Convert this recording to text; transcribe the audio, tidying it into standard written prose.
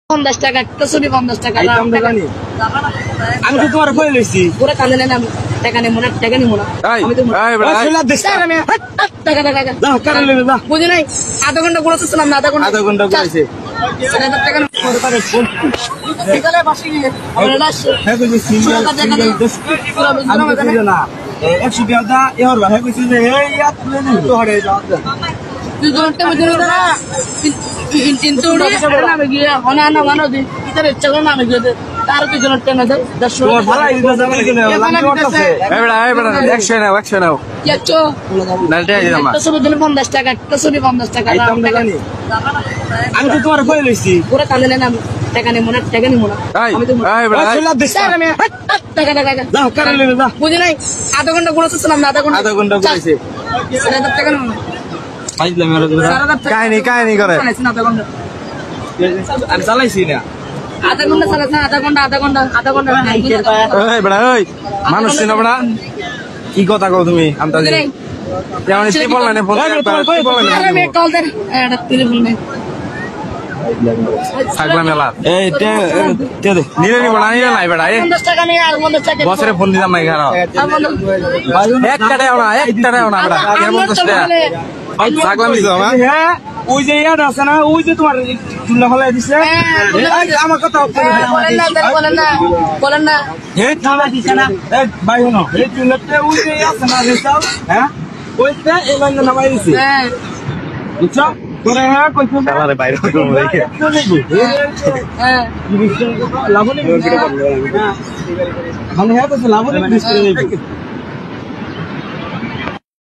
50 টাকা একটা ছবি 50 টাকা আমি তো তোমার কই লইছি পুরো কান্দে নেন আমি টাকা নেবো না টাকা নিবো না আমি তো টাকা টাকা দাও কারণ লইবে দাও বুঝি নাই আধা ঘন্টা ঘুরাচ্ছিলাম না আধা ঘন্টা ঘুরাইছে 7000 টাকা হ্যাঁ কইছি সিঙ্গেল আমি কইছি না 100 টাকা দা এর ভাই কইছি যে এই ইয়াত লইনি তো হড়ে যাও তুই ঘন্টা মধ্যে না কিন্তু নামে গিয়ে হনা না মানো দি ইতার ইচ্ছা করে নামে গিয়ে তার কি জন্য টেনে দেয় 100 তোমার ভালো ইদা যাবে কিনা লাগি করতেছে এই বেটা 100 নাও ইয়াচ্ছো নালটা দিলাম একটা ছবি দিলে 50 টাকা একটা ছবি 50 টাকা আমি তো তোমার কই লইছি পুরো কান্দে নেন আমি টাকা নেবো না টাকা নিবো না আমি তো এই বেটা টাকা টাকা দাও কারণ লইবে দাও বুঝি নাই আধা ঘন্টা ঘুরাচ্ছিলাম না আধা ঘন্টা ঘুরাইছে 7000 টাকা নেবো ফাইজলাম আর কাহিনী করে আমি চালাইছি না আধা ঘন্টা চালাচ্ছে আধা ঘন্টা এই বেটা ওই মানুষ চিনো বেটা কি কথা কও তুমি আমতা বুঝি নাই যেমন কি বললেন ফোন আরে মে কল দে এটা টেলিফোন নেই থাকলাম মেলা এই তে দে নিলে নিব না নিলে নাই বেটা 50 টাকা নিয়ে আর 50 টাকা বছরে ফোন দিলাম নাই ঘর একটা টাকাও না বেটা এর মধ্যে থাকলাম দিছো না হ্যাঁ ওই যে ইয়াদ আছে না ওই যে তোমার চুল্লা ফলাই দিছে আমার কথা বলেন না হে থালা দিছে না এই ভাই হনো এই চুল্লাতে ওই যে আছে না রেসাল হ্যাঁ ওইটা এই লাইনে নামাই দিছে হ্যাঁ বুঝছো তোরে হ্যাঁ কইছো আরে বাইরে করব দেখে হ্যাঁ লাভ নেই মানে হ্যাঁ কইছো লাভ নেই